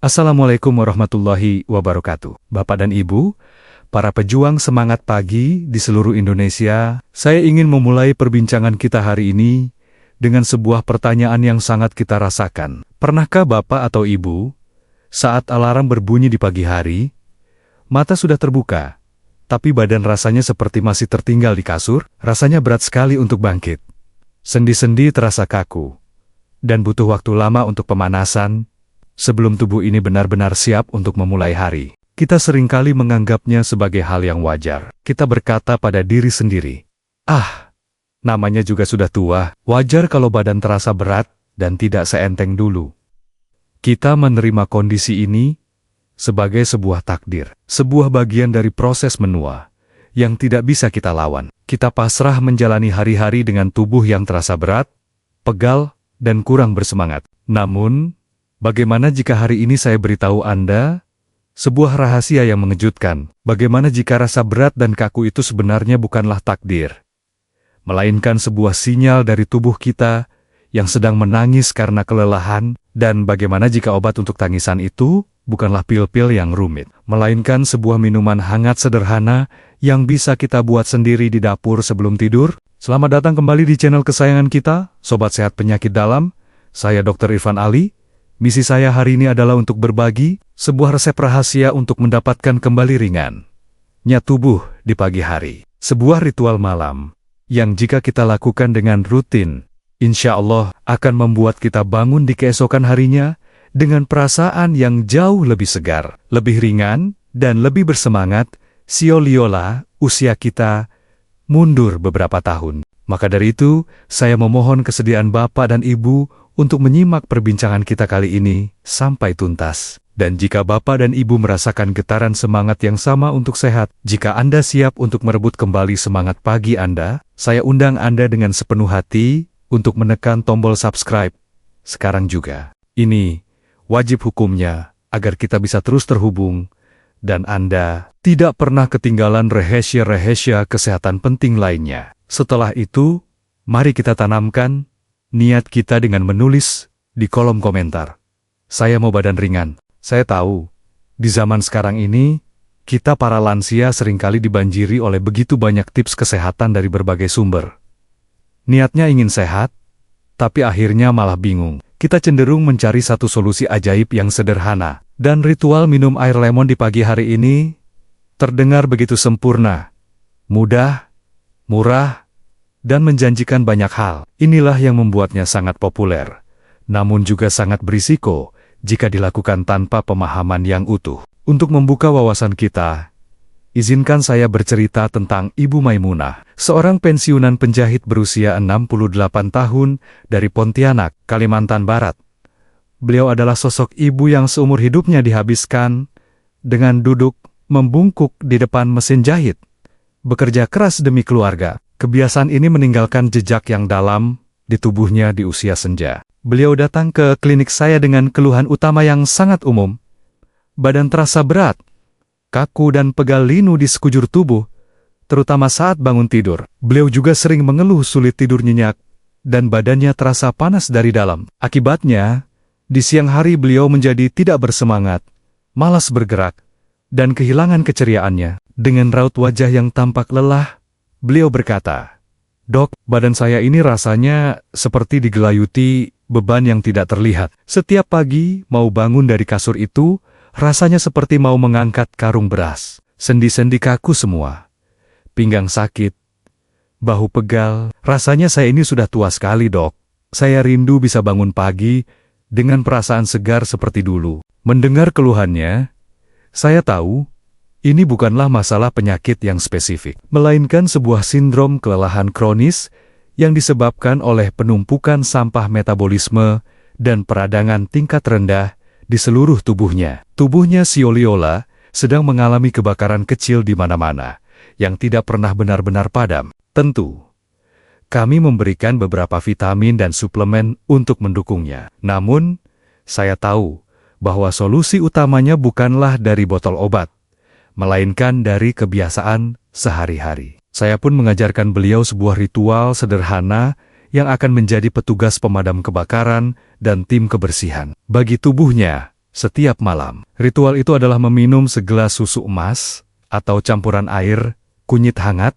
Assalamualaikum warahmatullahi wabarakatuh. Bapak dan Ibu, para pejuang semangat pagi di seluruh Indonesia, saya ingin memulai perbincangan kita hari ini dengan sebuah pertanyaan yang sangat kita rasakan. Pernahkah Bapak atau Ibu, saat alarm berbunyi di pagi hari, mata sudah terbuka, tapi badan rasanya seperti masih tertinggal di kasur? Rasanya berat sekali untuk bangkit. Sendi-sendi terasa kaku, dan butuh waktu lama untuk pemanasan, sebelum tubuh ini benar-benar siap untuk memulai hari. Kita seringkali menganggapnya sebagai hal yang wajar. Kita berkata pada diri sendiri, namanya juga sudah tua, wajar kalau badan terasa berat dan tidak seenteng dulu. Kita menerima kondisi ini sebagai sebuah takdir, sebuah bagian dari proses menua yang tidak bisa kita lawan. Kita pasrah menjalani hari-hari dengan tubuh yang terasa berat, pegal, dan kurang bersemangat. Namun, bagaimana jika hari ini saya beritahu Anda sebuah rahasia yang mengejutkan? Bagaimana jika rasa berat dan kaku itu sebenarnya bukanlah takdir, melainkan sebuah sinyal dari tubuh kita yang sedang menangis karena kelelahan? Dan bagaimana jika obat untuk tangisan itu bukanlah pil-pil yang rumit, melainkan sebuah minuman hangat sederhana yang bisa kita buat sendiri di dapur sebelum tidur? Selamat datang kembali di channel kesayangan kita, Sobat Sehat Penyakit Dalam. Saya Dr. Irfan Ali. Misi saya hari ini adalah untuk berbagi sebuah resep rahasia untuk mendapatkan kembali ringannya tubuh di pagi hari. Sebuah ritual malam yang jika kita lakukan dengan rutin, insya Allah akan membuat kita bangun di keesokan harinya dengan perasaan yang jauh lebih segar, lebih ringan, dan lebih bersemangat. Sioliola, usia kita mundur beberapa tahun. Maka dari itu, saya memohon kesediaan Bapak dan Ibu untuk menyimak perbincangan kita kali ini sampai tuntas. Dan jika Bapak dan Ibu merasakan getaran semangat yang sama untuk sehat, jika Anda siap untuk merebut kembali semangat pagi Anda, saya undang Anda dengan sepenuh hati untuk menekan tombol subscribe sekarang juga. Ini wajib hukumnya agar kita bisa terus terhubung dan Anda tidak pernah ketinggalan rahasia-rahasia kesehatan penting lainnya. Setelah itu, mari kita tanamkan niat kita dengan menulis di kolom komentar. Saya mau badan ringan. Saya tahu, di zaman sekarang ini, kita para lansia seringkali dibanjiri oleh begitu banyak tips kesehatan dari berbagai sumber. Niatnya ingin sehat, tapi akhirnya malah bingung. Kita cenderung mencari satu solusi ajaib yang sederhana, dan ritual minum air lemon di pagi hari ini terdengar begitu sempurna, mudah, murah, dan menjanjikan banyak hal. Inilah yang membuatnya sangat populer, namun juga sangat berisiko jika dilakukan tanpa pemahaman yang utuh. Untuk membuka wawasan kita, izinkan saya bercerita tentang Ibu Maimunah, seorang pensiunan penjahit berusia 68 tahun dari Pontianak, Kalimantan Barat. Beliau adalah sosok ibu yang seumur hidupnya dihabiskan dengan duduk membungkuk di depan mesin jahit, bekerja keras demi keluarga. Kebiasaan ini meninggalkan jejak yang dalam di tubuhnya di usia senja. Beliau datang ke klinik saya dengan keluhan utama yang sangat umum. Badan terasa berat, kaku dan pegal linu di sekujur tubuh, terutama saat bangun tidur. Beliau juga sering mengeluh sulit tidur nyenyak, dan badannya terasa panas dari dalam. Akibatnya, di siang hari beliau menjadi tidak bersemangat, malas bergerak, dan kehilangan keceriaannya. Dengan raut wajah yang tampak lelah, beliau berkata, "Dok, badan saya ini rasanya seperti digelayuti beban yang tidak terlihat. Setiap pagi mau bangun dari kasur itu, rasanya seperti mau mengangkat karung beras. Sendi-sendi kaku semua. Pinggang sakit. Bahu pegal. Rasanya saya ini sudah tua sekali, Dok. Saya rindu bisa bangun pagi dengan perasaan segar seperti dulu." Mendengar keluhannya, saya tahu ini bukanlah masalah penyakit yang spesifik, melainkan sebuah sindrom kelelahan kronis yang disebabkan oleh penumpukan sampah metabolisme dan peradangan tingkat rendah di seluruh tubuhnya. Tubuhnya Sioliola sedang mengalami kebakaran kecil di mana-mana, yang tidak pernah benar-benar padam. Tentu, kami memberikan beberapa vitamin dan suplemen untuk mendukungnya. Namun, saya tahu bahwa solusi utamanya bukanlah dari botol obat, melainkan dari kebiasaan sehari-hari. Saya pun mengajarkan beliau sebuah ritual sederhana yang akan menjadi petugas pemadam kebakaran dan tim kebersihan bagi tubuhnya setiap malam. Ritual itu adalah meminum segelas susu emas atau campuran air, kunyit hangat,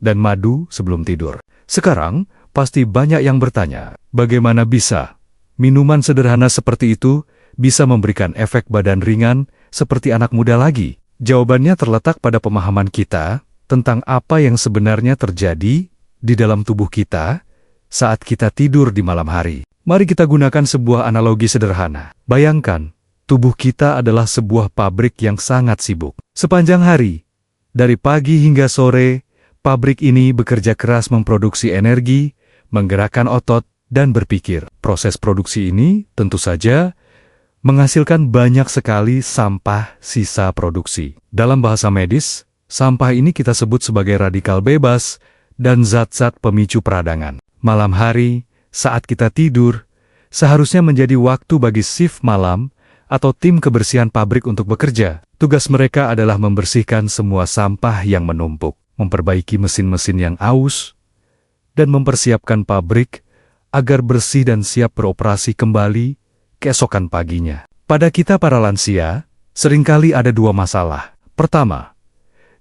dan madu sebelum tidur. Sekarang, pasti banyak yang bertanya, bagaimana bisa minuman sederhana seperti itu bisa memberikan efek badan ringan seperti anak muda lagi? Jawabannya terletak pada pemahaman kita tentang apa yang sebenarnya terjadi di dalam tubuh kita saat kita tidur di malam hari. Mari kita gunakan sebuah analogi sederhana. Bayangkan, tubuh kita adalah sebuah pabrik yang sangat sibuk. Sepanjang hari, dari pagi hingga sore, pabrik ini bekerja keras memproduksi energi, menggerakkan otot, dan berpikir. Proses produksi ini tentu saja menghasilkan banyak sekali sampah sisa produksi. Dalam bahasa medis, sampah ini kita sebut sebagai radikal bebas dan zat-zat pemicu peradangan. Malam hari, saat kita tidur, seharusnya menjadi waktu bagi shift malam atau tim kebersihan pabrik untuk bekerja. Tugas mereka adalah membersihkan semua sampah yang menumpuk, memperbaiki mesin-mesin yang aus, dan mempersiapkan pabrik agar bersih dan siap beroperasi kembali keesokan paginya. Pada kita para lansia, seringkali ada dua masalah. Pertama,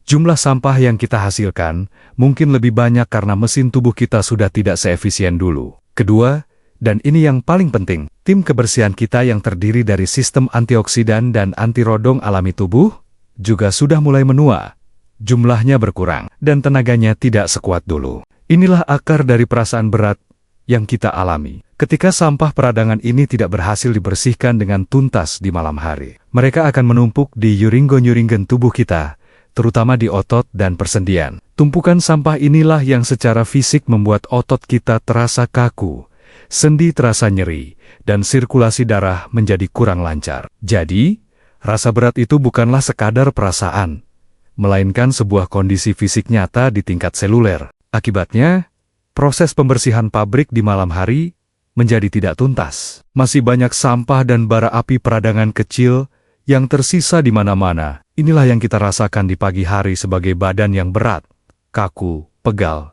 jumlah sampah yang kita hasilkan mungkin lebih banyak karena mesin tubuh kita sudah tidak seefisien dulu. Kedua, dan ini yang paling penting, tim kebersihan kita yang terdiri dari sistem antioksidan dan anti rodong alami tubuh juga sudah mulai menua. Jumlahnya berkurang, dan tenaganya tidak sekuat dulu. Inilah akar dari perasaan berat yang kita alami. Ketika sampah peradangan ini tidak berhasil dibersihkan dengan tuntas di malam hari, mereka akan menumpuk di uringgon-uringgon tubuh kita, terutama di otot dan persendian. Tumpukan sampah inilah yang secara fisik membuat otot kita terasa kaku, sendi terasa nyeri, dan sirkulasi darah menjadi kurang lancar. Jadi, rasa berat itu bukanlah sekadar perasaan, melainkan sebuah kondisi fisik nyata di tingkat seluler. Akibatnya, proses pembersihan pabrik di malam hari menjadi tidak tuntas. Masih banyak sampah dan bara api peradangan kecil yang tersisa di mana-mana. Inilah yang kita rasakan di pagi hari sebagai badan yang berat, kaku, pegal,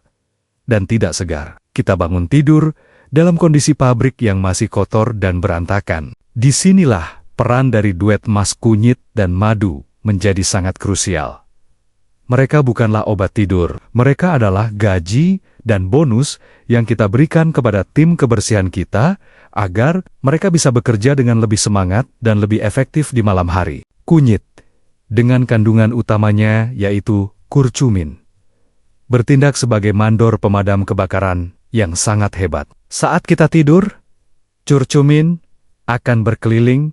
dan tidak segar. Kita bangun tidur dalam kondisi pabrik yang masih kotor dan berantakan. Disinilah peran dari duet emas kunyit dan madu menjadi sangat krusial. Mereka bukanlah obat tidur, mereka adalah gaji dan bonus yang kita berikan kepada tim kebersihan kita agar mereka bisa bekerja dengan lebih semangat dan lebih efektif di malam hari. Kunyit, dengan kandungan utamanya yaitu kurcumin, bertindak sebagai mandor pemadam kebakaran yang sangat hebat. Saat kita tidur, curcumin akan berkeliling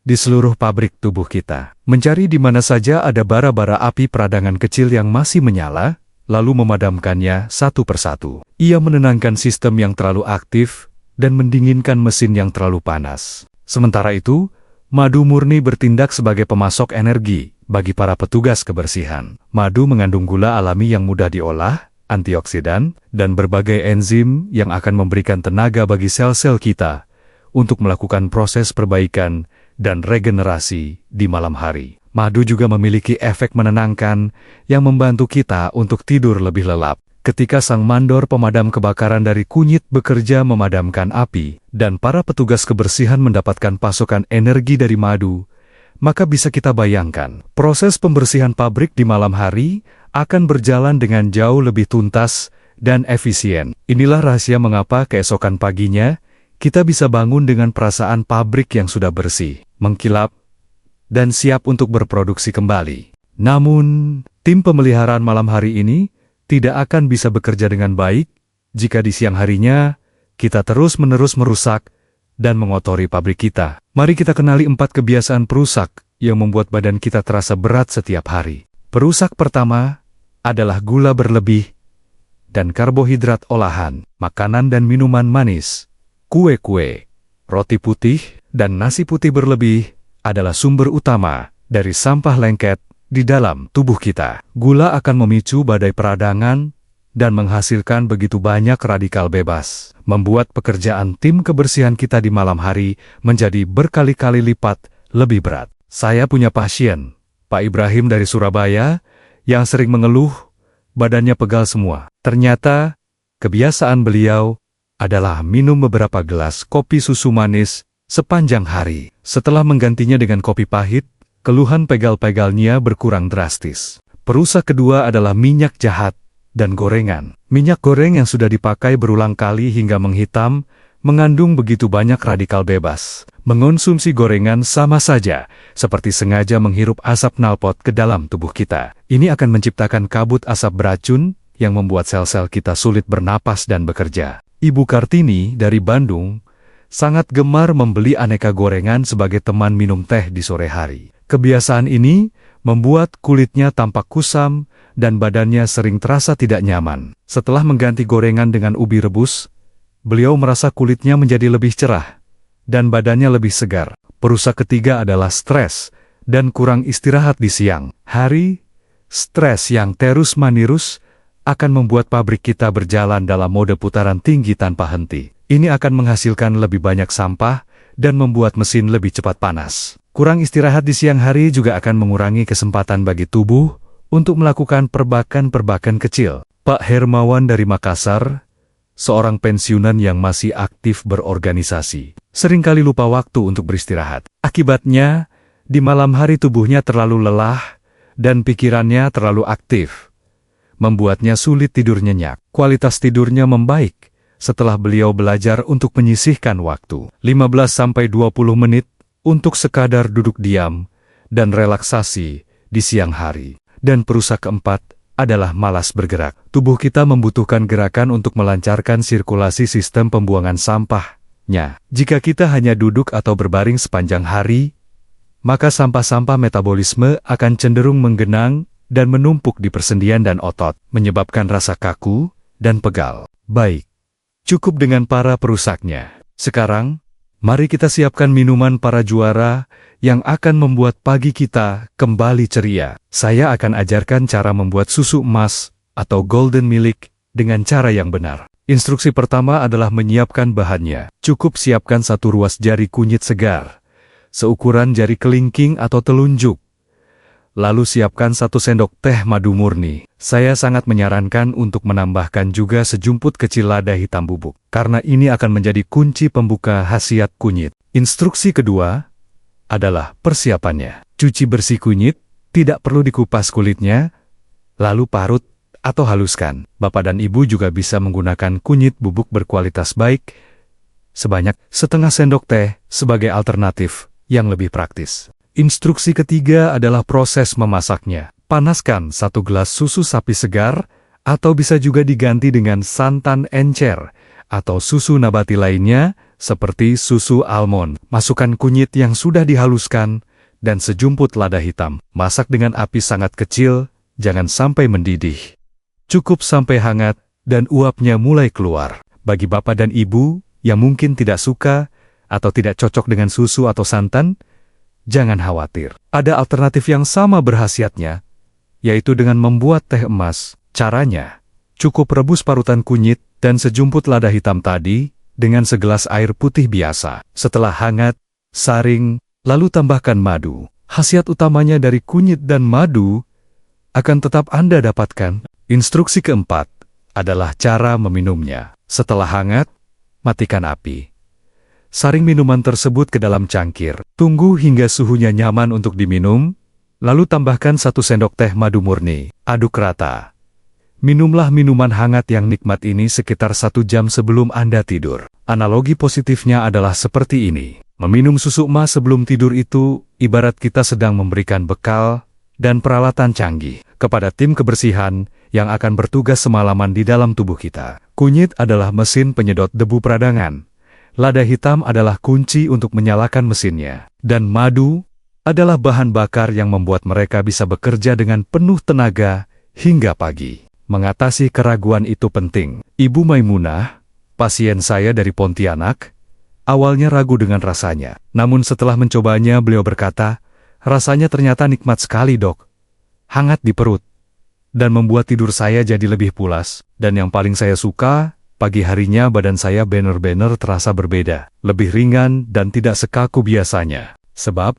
di seluruh pabrik tubuh kita, mencari di mana saja ada bara-bara api peradangan kecil yang masih menyala, lalu memadamkannya satu persatu. Ia menenangkan sistem yang terlalu aktif dan mendinginkan mesin yang terlalu panas. Sementara itu, madu murni bertindak sebagai pemasok energi bagi para petugas kebersihan. Madu mengandung gula alami yang mudah diolah, antioksidan, dan berbagai enzim yang akan memberikan tenaga bagi sel-sel kita untuk melakukan proses perbaikan dan regenerasi di malam hari. Madu juga memiliki efek menenangkan yang membantu kita untuk tidur lebih lelap. Ketika sang mandor pemadam kebakaran dari kunyit bekerja memadamkan api, dan para petugas kebersihan mendapatkan pasokan energi dari madu, maka bisa kita bayangkan, proses pembersihan pabrik di malam hari akan berjalan dengan jauh lebih tuntas dan efisien. Inilah rahasia mengapa keesokan paginya, kita bisa bangun dengan perasaan pabrik yang sudah bersih, mengkilap, dan siap untuk berproduksi kembali. Namun, tim pemeliharaan malam hari ini tidak akan bisa bekerja dengan baik jika di siang harinya kita terus-menerus merusak dan mengotori pabrik kita. Mari kita kenali 4 kebiasaan perusak yang membuat badan kita terasa berat setiap hari. Perusak pertama adalah gula berlebih dan karbohidrat olahan, makanan dan minuman manis, kue-kue, roti putih, dan nasi putih berlebih adalah sumber utama dari sampah lengket di dalam tubuh kita. Gula akan memicu badai peradangan dan menghasilkan begitu banyak radikal bebas, membuat pekerjaan tim kebersihan kita di malam hari menjadi berkali-kali lipat lebih berat. Saya punya pasien, Pak Ibrahim dari Surabaya, yang sering mengeluh badannya pegal semua. Ternyata, kebiasaan beliau adalah minum beberapa gelas kopi susu manis sepanjang hari. Setelah menggantinya dengan kopi pahit, keluhan pegal-pegalnya berkurang drastis. Perusak kedua adalah minyak jahat dan gorengan. Minyak goreng yang sudah dipakai berulang kali hingga menghitam, mengandung begitu banyak radikal bebas. Mengonsumsi gorengan sama saja seperti sengaja menghirup asap knalpot ke dalam tubuh kita. Ini akan menciptakan kabut asap beracun yang membuat sel-sel kita sulit bernapas dan bekerja. Ibu Kartini dari Bandung sangat gemar membeli aneka gorengan sebagai teman minum teh di sore hari. Kebiasaan ini membuat kulitnya tampak kusam dan badannya sering terasa tidak nyaman. Setelah mengganti gorengan dengan ubi rebus, beliau merasa kulitnya menjadi lebih cerah dan badannya lebih segar. Perusak ketiga adalah stres dan kurang istirahat di siang hari. Stres yang terus-menerus akan membuat pabrik kita berjalan dalam mode putaran tinggi tanpa henti. Ini akan menghasilkan lebih banyak sampah dan membuat mesin lebih cepat panas. Kurang istirahat di siang hari juga akan mengurangi kesempatan bagi tubuh untuk melakukan perbakan-perbakan kecil. Pak Hermawan dari Makassar, seorang pensiunan yang masih aktif berorganisasi, seringkali lupa waktu untuk beristirahat. Akibatnya, di malam hari tubuhnya terlalu lelah dan pikirannya terlalu aktif, membuatnya sulit tidur nyenyak. Kualitas tidurnya membaik setelah beliau belajar untuk menyisihkan waktu 15-20 menit untuk sekadar duduk diam dan relaksasi di siang hari. Dan perusak keempat adalah malas bergerak. Tubuh kita membutuhkan gerakan untuk melancarkan sirkulasi sistem pembuangan sampahnya. Jika kita hanya duduk atau berbaring sepanjang hari, maka sampah-sampah metabolisme akan cenderung menggenang dan menumpuk di persendian dan otot, menyebabkan rasa kaku dan pegal. Baik, cukup dengan para perusaknya. Sekarang, mari kita siapkan minuman para juara yang akan membuat pagi kita kembali ceria. Saya akan ajarkan cara membuat susu emas atau golden milk dengan cara yang benar. Instruksi pertama adalah menyiapkan bahannya. Cukup siapkan 1 ruas jari kunyit segar, seukuran jari kelingking atau telunjuk. Lalu siapkan 1 sendok teh madu murni. Saya sangat menyarankan untuk menambahkan juga sejumput kecil lada hitam bubuk, karena ini akan menjadi kunci pembuka khasiat kunyit. Instruksi kedua adalah persiapannya. Cuci bersih kunyit, tidak perlu dikupas kulitnya, lalu parut atau haluskan. Bapak dan Ibu juga bisa menggunakan kunyit bubuk berkualitas baik, sebanyak setengah sendok teh sebagai alternatif yang lebih praktis. Instruksi ketiga adalah proses memasaknya. Panaskan 1 gelas susu sapi segar, atau bisa juga diganti dengan santan encer, atau susu nabati lainnya, seperti susu almond. Masukkan kunyit yang sudah dihaluskan, dan sejumput lada hitam. Masak dengan api sangat kecil, jangan sampai mendidih. Cukup sampai hangat, dan uapnya mulai keluar. Bagi Bapak dan Ibu, yang mungkin tidak suka, atau tidak cocok dengan susu atau santan, jangan khawatir. Ada alternatif yang sama berkhasiatnya, yaitu dengan membuat teh emas. Caranya, cukup rebus parutan kunyit dan sejumput lada hitam tadi dengan segelas air putih biasa. Setelah hangat, saring, lalu tambahkan madu. Khasiat utamanya dari kunyit dan madu akan tetap Anda dapatkan. Instruksi keempat adalah cara meminumnya. Setelah hangat, matikan api. Saring minuman tersebut ke dalam cangkir. Tunggu hingga suhunya nyaman untuk diminum, lalu tambahkan 1 sendok teh madu murni. Aduk rata. Minumlah minuman hangat yang nikmat ini sekitar 1 jam sebelum Anda tidur. Analogi positifnya adalah seperti ini. Meminum susu emas sebelum tidur itu ibarat kita sedang memberikan bekal dan peralatan canggih kepada tim kebersihan yang akan bertugas semalaman di dalam tubuh kita. Kunyit adalah mesin penyedot debu peradangan. Lada hitam adalah kunci untuk menyalakan mesinnya. Dan madu adalah bahan bakar yang membuat mereka bisa bekerja dengan penuh tenaga hingga pagi. Mengatasi keraguan itu penting. Ibu Maimunah, pasien saya dari Pontianak, awalnya ragu dengan rasanya. Namun setelah mencobanya beliau berkata, rasanya ternyata nikmat sekali dok. Hangat di perut. Dan membuat tidur saya jadi lebih pulas. Dan yang paling saya suka, pagi harinya badan saya benar-benar terasa berbeda. Lebih ringan dan tidak sekaku biasanya. Sebab,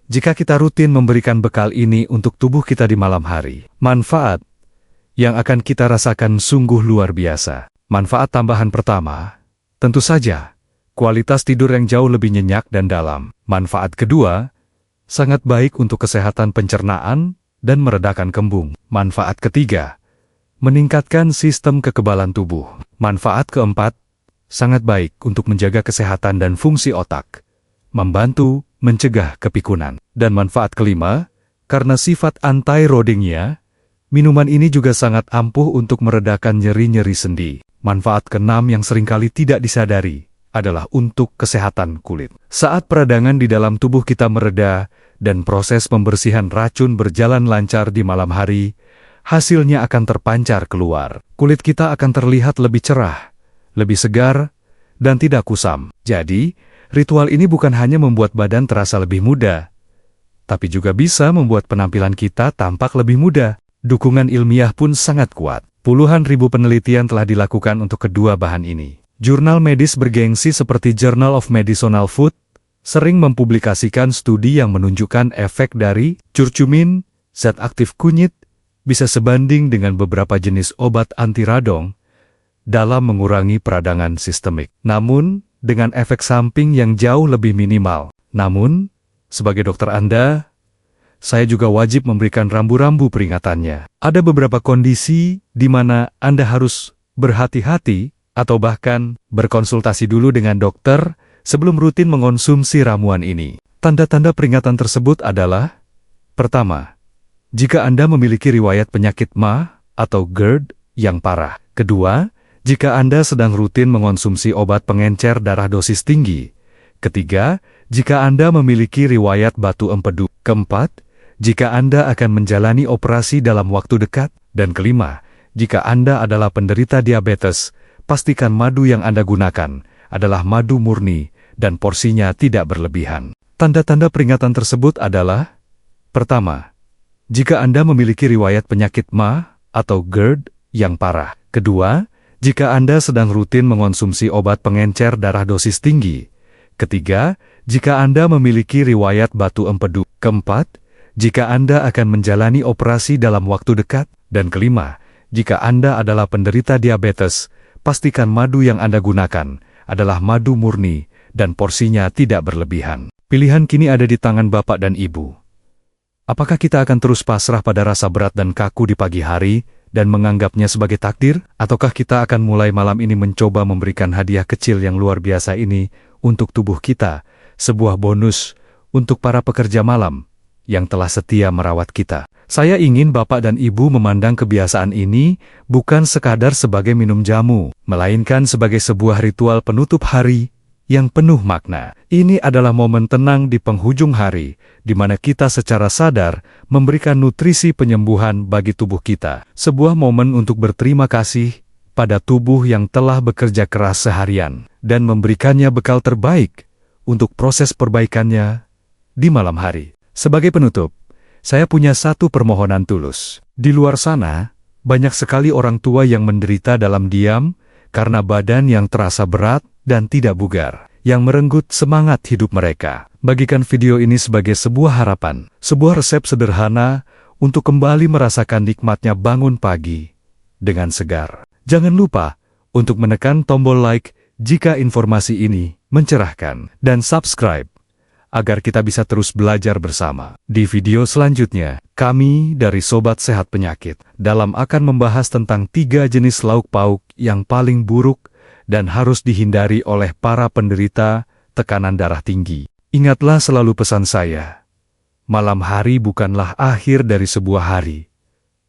jika kita rutin memberikan bekal ini untuk tubuh kita di malam hari, manfaat yang akan kita rasakan sungguh luar biasa. Manfaat tambahan pertama, tentu saja, kualitas tidur yang jauh lebih nyenyak dan dalam. Manfaat kedua, sangat baik untuk kesehatan pencernaan dan meredakan kembung. Manfaat ketiga, meningkatkan sistem kekebalan tubuh. Manfaat keempat, sangat baik untuk menjaga kesehatan dan fungsi otak, membantu mencegah kepikunan. Dan manfaat kelima, karena sifat anti-roadingnya, minuman ini juga sangat ampuh untuk meredakan nyeri-nyeri sendi. Manfaat keenam yang seringkali tidak disadari adalah untuk kesehatan kulit. Saat peradangan di dalam tubuh kita mereda dan proses pembersihan racun berjalan lancar di malam hari, hasilnya akan terpancar keluar. Kulit kita akan terlihat lebih cerah, lebih segar, dan tidak kusam. Jadi, ritual ini bukan hanya membuat badan terasa lebih muda, tapi juga bisa membuat penampilan kita tampak lebih muda. Dukungan ilmiah pun sangat kuat. Puluhan ribu penelitian telah dilakukan untuk kedua bahan ini. Jurnal medis bergengsi seperti Journal of Medicinal Food sering mempublikasikan studi yang menunjukkan efek dari curcumin, zat aktif kunyit, bisa sebanding dengan beberapa jenis obat anti radang dalam mengurangi peradangan sistemik. Namun, dengan efek samping yang jauh lebih minimal. Namun, sebagai dokter Anda, saya juga wajib memberikan rambu-rambu peringatannya. Ada beberapa kondisi di mana Anda harus berhati-hati atau bahkan berkonsultasi dulu dengan dokter sebelum rutin mengonsumsi ramuan ini. Tanda-tanda peringatan tersebut adalah: pertama, jika Anda memiliki riwayat penyakit MA atau GERD yang parah. Kedua, jika Anda sedang rutin mengonsumsi obat pengencer darah dosis tinggi. Ketiga, jika Anda memiliki riwayat batu empedu. Keempat, jika Anda akan menjalani operasi dalam waktu dekat. Dan kelima, jika Anda adalah penderita diabetes, pastikan madu yang Anda gunakan adalah madu murni dan porsinya tidak berlebihan. Tanda-tanda peringatan tersebut adalah: pertama, jika Anda memiliki riwayat penyakit MA atau GERD yang parah. Kedua, jika Anda sedang rutin mengonsumsi obat pengencer darah dosis tinggi. Ketiga, jika Anda memiliki riwayat batu empedu. Keempat, jika Anda akan menjalani operasi dalam waktu dekat. Dan kelima, jika Anda adalah penderita diabetes, pastikan madu yang Anda gunakan adalah madu murni dan porsinya tidak berlebihan. Pilihan kini ada di tangan Bapak dan Ibu. Apakah kita akan terus pasrah pada rasa berat dan kaku di pagi hari dan menganggapnya sebagai takdir? Ataukah kita akan mulai malam ini mencoba memberikan hadiah kecil yang luar biasa ini untuk tubuh kita, sebuah bonus untuk para pekerja malam yang telah setia merawat kita? Saya ingin Bapak dan Ibu memandang kebiasaan ini bukan sekadar sebagai minum jamu, melainkan sebagai sebuah ritual penutup hari yang penuh makna. Ini adalah momen tenang di penghujung hari, di mana kita secara sadar memberikan nutrisi penyembuhan bagi tubuh kita. Sebuah momen untuk berterima kasih pada tubuh yang telah bekerja keras seharian dan memberikannya bekal terbaik untuk proses perbaikannya di malam hari. Sebagai penutup, saya punya satu permohonan tulus. Di luar sana, banyak sekali orang tua yang menderita dalam diam karena badan yang terasa berat dan tidak bugar, yang merenggut semangat hidup mereka. Bagikan video ini sebagai sebuah harapan, sebuah resep sederhana untuk kembali merasakan nikmatnya bangun pagi dengan segar. Jangan lupa untuk menekan tombol like jika informasi ini mencerahkan, dan subscribe agar kita bisa terus belajar bersama. Di video selanjutnya, kami dari Sobat Sehat Penyakit akan membahas tentang 3 jenis lauk pauk yang paling buruk dan harus dihindari oleh para penderita tekanan darah tinggi. Ingatlah selalu pesan saya, malam hari bukanlah akhir dari sebuah hari,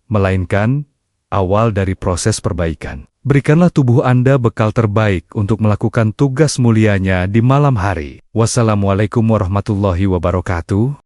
melainkan awal dari proses perbaikan. Berikanlah tubuh Anda bekal terbaik untuk melakukan tugas mulianya di malam hari. Wassalamualaikum warahmatullahi wabarakatuh.